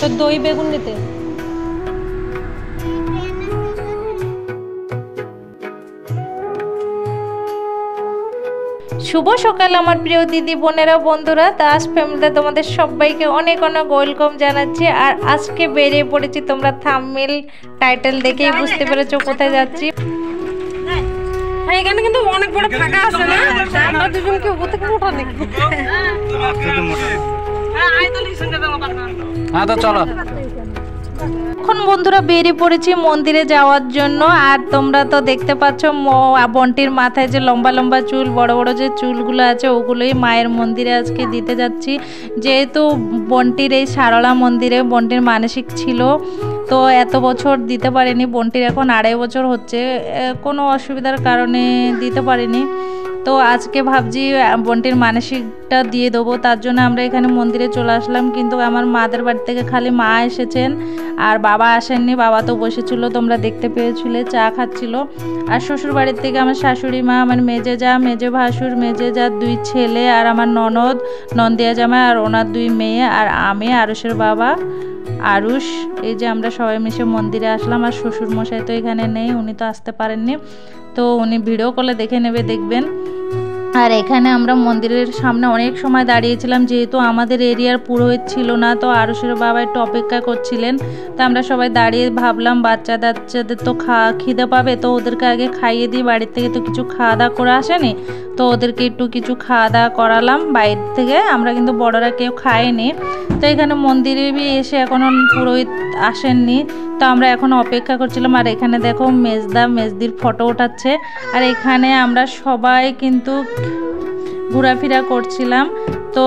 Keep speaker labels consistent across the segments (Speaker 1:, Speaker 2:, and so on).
Speaker 1: তো দই বেগুন নিতে। শুভ সকাল আমার প্রিয় দিদি বোনেরা বন্ধুরা, দাস ফ্যামিলিতে তোমাদের সবাইকে অনেক অনেক ওয়েলকাম জানাচ্ছি। আর আজকে বেরিয়ে পড়েছি, তোমরা থাম্বনেল টাইটেল দেখেই বুঝতে পেরেছো কোথায় যাচ্ছি।
Speaker 2: হ্যাঁ, এখানে কিন্তু অনেক বড় ফাঁকা আছে না, আমরা দুজনকে উপর থেকে ওঠা নাকি?
Speaker 3: হ্যাঁ তো চলো।
Speaker 1: এখন বন্ধুরা বেরিয়ে পড়েছি মন্দিরে যাওয়ার জন্য। আর তোমরা তো দেখতে পাচ্ছ বন্টির মাথায় যে লম্বা লম্বা চুল, বড় বড় যে চুলগুলো আছে, ওগুলোই মায়ের মন্দিরে আজকে দিতে যাচ্ছি। যেহেতু বন্টির এই সারলা মন্দিরে বন্টির মানসিক ছিল, তো এত বছর দিতে পারিনি। বন্টির এখন 2.5 বছর হচ্ছে, কোনো অসুবিধার কারণে দিতে পারিনি। তো আজকে ভাবছি বন্টির মানসিকটা দিয়ে দেবো, তার জন্য আমরা এখানে মন্দিরে চলে আসলাম। কিন্তু আমার মাদের বাড়ি থেকে খালি মা এসেছেন, আর বাবা আসেননি। বাবা তো বসেছিল, তোমরা দেখতে পেয়েছিলে, চা খাচ্ছিল। আর শ্বশুর বাড়ির থেকে আমার শাশুড়ি মা, আমার মেজে যা, মেজে ভাসুর, মেজে যা 2 ছেলে, আর আমার ননদ, নন্দিয়া জামাই আর ওনার 2 মেয়ে, আর আমি আরুষের বাবা আরুষ। এই যে আমরা সবাই মিশে মন্দিরে আসলাম। আর শ্বশুর মশাই তো এখানে নেই, উনি তো আসতে পারেননি, তো উনি ভিডিও কলে দেখে নেবে, দেখবেন। আর এখানে আমরা মন্দিরের সামনে অনেক সময় দাঁড়িয়েছিলাম, যেহেতু আমাদের এরিয়ার পুরোহিত ছিল না, তো আরুষের বাবা একটু অপেক্ষা করছিলেন। তো আমরা সবাই দাঁড়িয়ে ভাবলাম বাচ্চাদের তো খিদে পাবে, তো ওদেরকে আগে খাইয়ে দিই, বাড়ির থেকে তো কিছু খাওয়া দাওয়া করে আসেনি, তো ওদেরকে একটু কিছু খাওয়া দাওয়া করালাম বাইরে থেকে। আমরা কিন্তু বড়রা কেউ খাইনি। তো এখানে মন্দিরে এসে এখনও পুরোহিত আসেননি, তো আমরা এখন অপেক্ষা করছিলাম। আর এখানে দেখো মেজদির ফটো ওঠাচ্ছে। আর এখানে আমরা সবাই কিন্তু ঘোরাফেরা করছিলাম। তো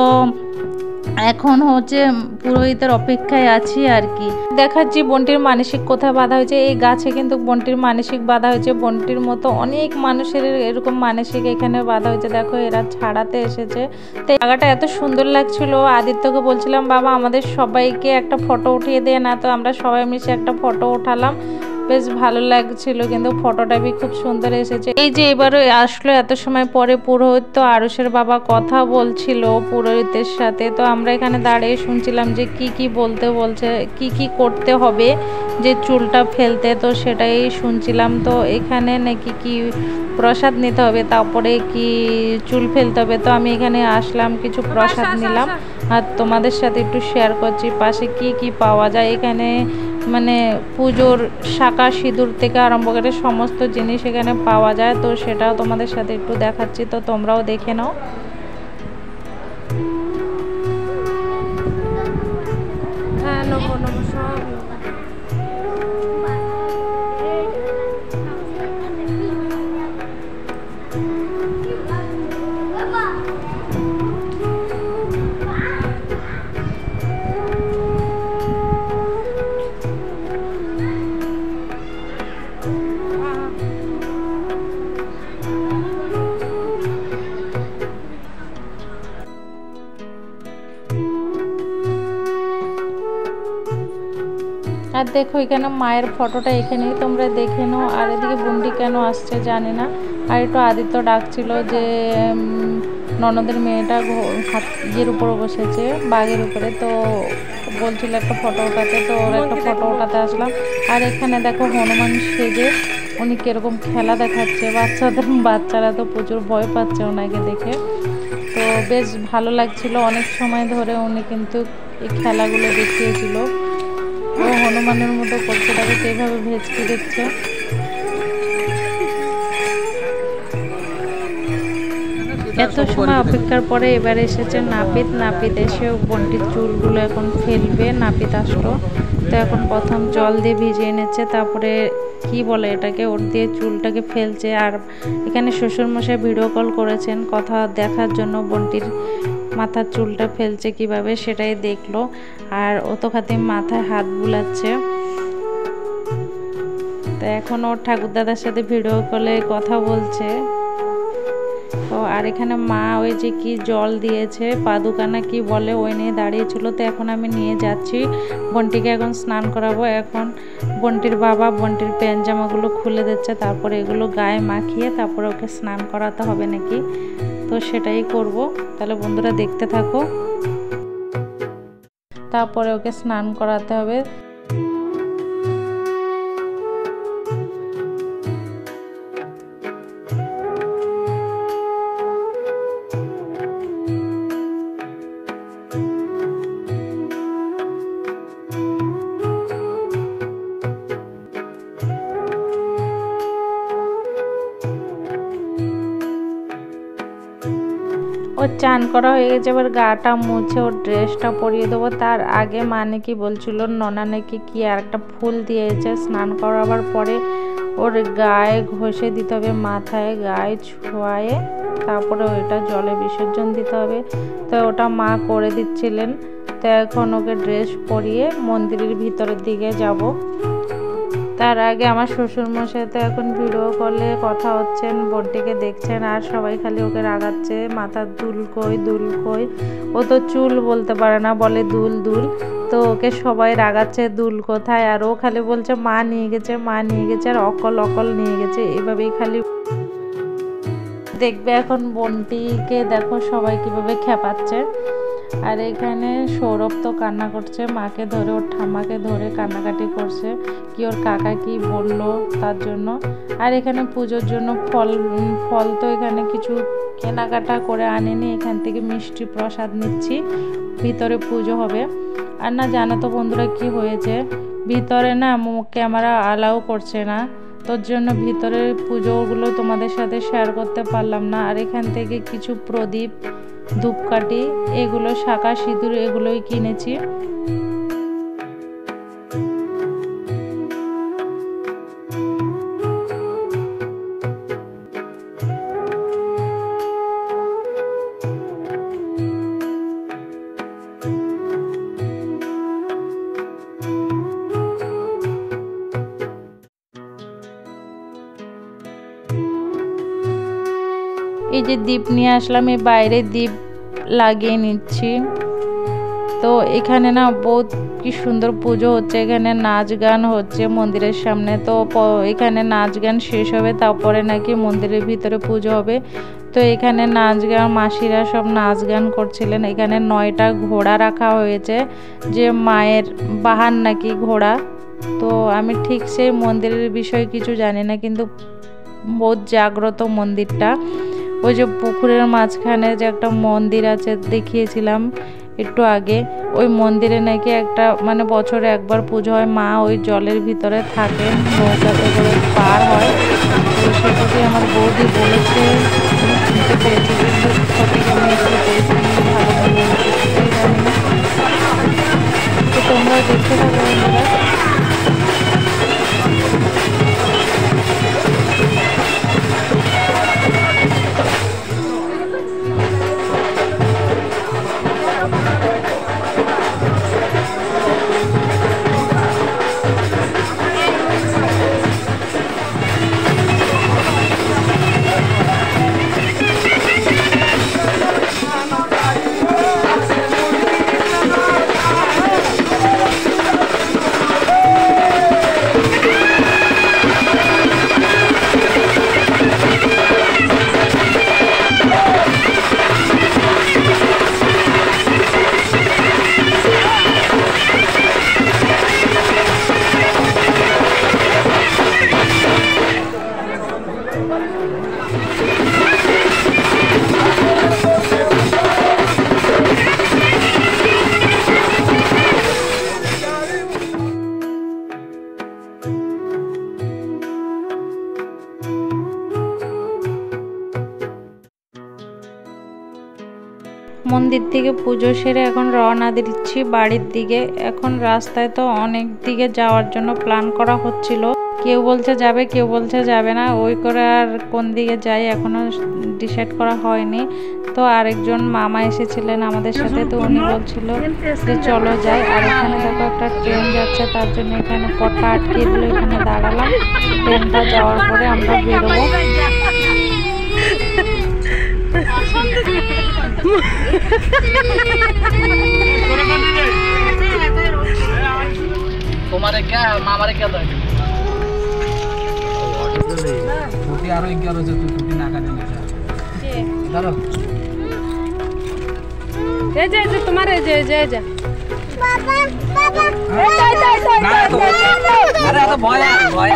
Speaker 1: এখন হচ্ছে পুরোহিতের অপেক্ষায় আছি আর কি। দেখাচ্ছি বন্টির মানসিক কোথায় বাঁধা হয়েছে। এই গাছে কিন্তু বন্টির মানসিক বাঁধা হয়েছে। বন্টির মতো অনেক মানুষের এরকম মানসিক এখানে বাঁধা হয়েছে। দেখো এরা ছাড়াতে এসেছে। তো এই জায়গাটা এত সুন্দর লাগছিল। আদিত্যকে বলছিলাম বাবা আমাদের সবাইকে একটা ফটো উঠিয়ে দে না, তো আমরা সবাই মিশে একটা ফটো উঠালাম, বেশ ভালো লাগছিল। কিন্তু ফটোটা भी খুব সুন্দর এসেছে। এই যে এবারে আসলো এত সময় পরে পুরোহিত, তো আরুষের বাবা কথা বলছিল পুরোহিতের সাথে। তো আমরা এখানে দাঁড়িয়ে শুনছিলাম যে কি বলছে, কি করতে হবে যে চুলটা ফেলতে, তো সেটাই শুনছিলাম। তো এখানে নাকি কি প্রসাদ নিতে হবে, তারপরে কি চুল ফেলতে হবে। তো আমি এখানে আসলাম, কিছু প্রসাদ নিলাম আর তোমাদের সাথে একটু শেয়ার করছি পাশে কি পাওয়া যায়। এখানে মানে পুজোর শাঁখা সিঁদুর থেকে আরম্ভ করে সমস্ত জিনিস এখানে পাওয়া যায়, তো সেটাও তোমাদের সাথে একটু দেখাচ্ছি, তো তোমরাও দেখে নাও।
Speaker 2: হ্যাঁ, নমো নমো সব
Speaker 1: আর দেখো এখানে মায়ের ফটোটা এখানেই তোমরা দেখে নাও। আর এদিকে বন্টি কেন আসছে জানি না। আর একটু আদিত্য ডাকছিল যে ননদের মেয়েটা ইয়ের উপরে বসেছে, বাঘের উপরে, তো বলছিল একটা ফটো ওঠাতে, তো ওর একটা ফটো ওঠাতে আসলাম। আর এখানে দেখো হনুমান সেজে উনি কীরকম খেলা দেখাচ্ছে বাচ্চারা তো প্রচুর ভয় পাচ্ছে ওনাকে দেখে। তো বেশ ভালো লাগছিল, অনেক সময় ধরে উনি কিন্তু এই খেলাগুলো দেখিয়েছিল। ও হনুমানের মতো করছে, তাকে সেইভাবে ভেজকি দিচ্ছে। এত সময় অপেক্ষার পরে এবার এসেছে নাপিত এসে বন্টির চুলগুলো এখন ফেলবে। নাপিত আসলো, তো এখন প্রথম জল দিয়ে ভিজিয়ে নিচ্ছে, তারপরে কি বলে এটাকে, ওর দিয়ে চুলটাকে ফেলছে। আর এখানে শ্বশুরমশাই ভিডিও কল করেছেন কথা দেখার জন্য, বন্টির মাথার চুলটা ফেলছে কিভাবে সেটাই দেখলো। আর ও তো খাতির মাথায় হাত বুলাচ্ছে। তো এখন ওর ঠাকুরদাদার সাথে ভিডিও কলে কথা বলছে। তো আর এখানে মা ওই যে কি জল দিয়েছে, পাদুকা না কি বলে, ওই নিয়ে দাঁড়িয়েছিল। তো এখন আমি নিয়ে যাচ্ছি, বন্টিকে এখন স্নান করাবো। এখন বন্টির বাবা বন্টির প্যান্ট জামাগুলো খুলে দিচ্ছে, তারপরে এগুলো গায়ে মাখিয়ে তারপরে ওকে স্নান করাতে হবে নাকি, তো সেটাই করব। তাহলে বন্ধুরা দেখতে থাকো। তারপরে ওকে স্নান করাতে হবে। ওর চান করা হয়ে গেছে, এবার গাটা মুছে ওর ড্রেসটা পরিয়ে দেবো। তার আগে মা নাকি বলছিল ননা নাকি কি আর একটা ফুল দিয়েছে, স্নান করাবার পরে ওর গায়ে ঘষে দিতে হবে, মাথায় গায়ে ছোঁয়ায়ে তারপরে ওইটা জলে বিসর্জন দিতে হবে। তো ওটা মা করে দিচ্ছিলেন। তো এখন ওকে ড্রেস পরিয়ে মন্দিরের ভিতরের দিকে যাব। তার আগে আমার শ্বশুরমশাই তো এখন ভিডিও কলে কথা হচ্ছেন, বোনটিকে দেখছেন আর সবাই খালি ওকে রাগাচ্ছে, মাথার দুল কই দুল কই। ও তো চুল বলতে পারে না, বলে দুল দুল। তো ওকে সবাই রাগাচ্ছে দুল কোথায়, আর ও খালি বলছে মা নিয়ে গেছে মা নিয়ে গেছে, আর অকল অকল নিয়ে গেছে, এভাবেই খালি দেখবে। এখন বোনটিকে দেখো সবাই কিভাবে খেপাচ্ছে। আর এখানে সৌরভ তো কান্না করছে, মাকে ধরে ওর ঠাম্মাকে ধরে কান্নাকাটি করছে, কি ওর কাকা কি বললো তার জন্য। আর এখানে পুজোর জন্য ফল তো এখানে কিছু কেনাকাটা করে আনেনি, এখান থেকে মিষ্টি প্রসাদ নিচ্ছি, ভিতরে পুজো হবে। আর না জানো তো বন্ধুরা কি হয়েছে, ভিতরে না ক্যামেরা অ্যালাউ করছে না, তোর জন্য ভিতরের পুজোগুলো তোমাদের সাথে শেয়ার করতে পারলাম না। আর এখান থেকে কিছু প্রদীপ, ধূপকাঠি, এগুলো শাঁখা সিঁদুর এগুলোই কিনেছি। এই যে দীপ নিয়ে আসলাম, এই বাইরে দীপ লাগিয়ে নিচ্ছি। তো এখানে না বহুত কি সুন্দর পুজো হচ্ছে, এখানে নাচ গান হচ্ছে মন্দিরের সামনে। তো এখানে নাচ গান শেষ হবে, তারপরে নাকি মন্দিরের ভিতরে পুজো হবে। তো এখানে নাচ গান মাসিরা সব নাচ গান করছিলেন। এখানে 9টা ঘোড়া রাখা হয়েছে, যে মায়ের বাহান নাকি ঘোড়া। তো আমি ঠিক সেই মন্দিরের বিষয়ে কিছু জানি না, কিন্তু বহুত জাগ্রত মন্দিরটা। ওই যে পুকুরের মাঝখানে যে একটা মন্দির আছে দেখিয়েছিলাম একটু আগে, ওই মন্দিরে নাকি একটা মানে বছরে একবার পুজো হয়, মা ওই জলের ভিতরে থাকেন, নৌকাতে করে পার হয়। তো সেটাকে আমার বৌদি বলেছে, শুনতে পেরেছি, কিন্তু সঠিক আমি একটু ভালোভাবে জানি না। তো তোমরা দেখতে থাকো বন্ধুরা। মন্দির থেকে পুজো সেরে এখন রওনা দিচ্ছি বাড়ির দিকে। এখন রাস্তায় তো অনেক দিকে যাওয়ার জন্য প্ল্যান করা হচ্ছিল, কেউ বলছে যাবে কেউ বলছে যাবে না, ওই করে আর কোন দিকে যাই এখনো ডিসাইড করা হয়নি। তো আরেকজন মামা এসেছিলেন আমাদের সাথে, তো উনি বলছিল যে চলো যাই। আর এখানে দেখো একটা ট্রেন যাচ্ছে, তার জন্য এখানে পট্টা আটকে দিল, এখানে দাঁড়ালাম। ট্রেনটা যাওয়ার পরে আমরা বেরোবো।
Speaker 3: तुम्हारे क्या है हमारे क्या था छोटी आरो एक गलो से तू छोटी ना का देने जा इधर
Speaker 2: जय जय तुम्हारे जय जय जय
Speaker 3: আরে এত ভয় ভয়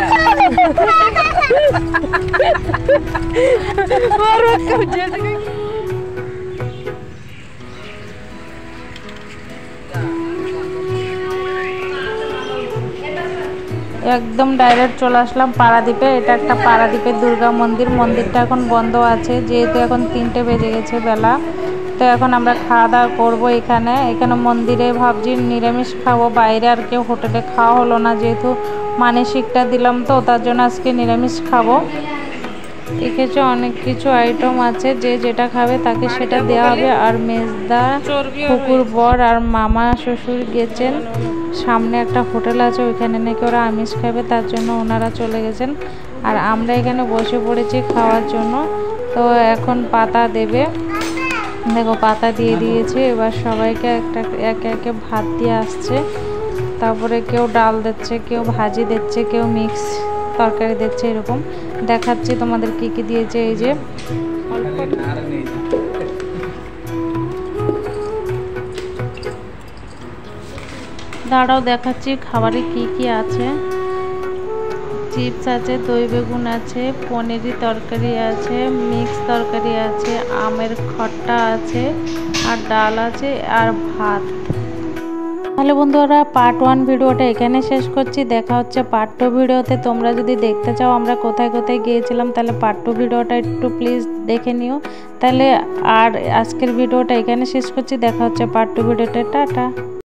Speaker 1: একদম ডাইরেক্ট চলে আসলাম পারাদ্বীপে। এটা একটা পারাদ্বীপের দুর্গা মন্দির। মন্দিরটা এখন বন্ধ আছে যেহেতু এখন 3টে বেজে গেছে বেলা। তো এখন আমরা খাওয়া দাওয়া করবো এখানে। মন্দিরে ভাবছি নিরামিষ খাবো, বাইরে আর কেউ হোটেলে খাওয়া হলো না যেহেতু মানসিকটা দিলাম, তো তার জন্য আজকে নিরামিষ খাবো। এখানে অনেক কিছু আইটেম আছে, যে যেটা খাবে তাকে সেটা দেওয়া হবে। আর মেজদা, কুকুর বর আর মামা শ্বশুর গেছেন, সামনে একটা হোটেল আছে ওইখানে নাকি ওরা আমিষ খাবে, তার জন্য ওনারা চলে গেছেন। আর আমরা এখানে বসে পড়েছি খাওয়ার জন্য। তো এখন পাতা দেবে, দেখো পাতা দিয়ে দিয়েছে। এবার সবাইকে একে একে ভাত দিয়ে আসছে, তারপরে কেউ ডাল দিচ্ছে, কেউ ভাজি দিচ্ছে, কেউ মিক্স তরকারি দিচ্ছে। এরকম দেখাচ্ছি তোমাদের কি কি দিয়েছে। এই যে দাঁড়াও দেখাচ্ছি খাবারে কি কি আছে। চিপস আছে, দই বেগুন আছে, পনিরি তরকারি আছে, মিক্স তরকারি আছে, আমের খট্টা আছে, আর ডাল আছে, আর ভাত। তাহলে বন্ধুরা পার্ট 1 ভিডিওটা এখানে শেষ করছি। দেখা হচ্ছে পার্ট 2 ভিডিওতে। তোমরা যদি দেখতে চাও আমরা কোথায় কোথায় গিয়েছিলাম তাহলে পার্ট 2 ভিডিওটা একটু প্লিজ দেখে নিও। তাহলে আর আজকের ভিডিওটা এখানে শেষ করছি। দেখা হচ্ছে পার্ট 2 ভিডিওতে। টাটা।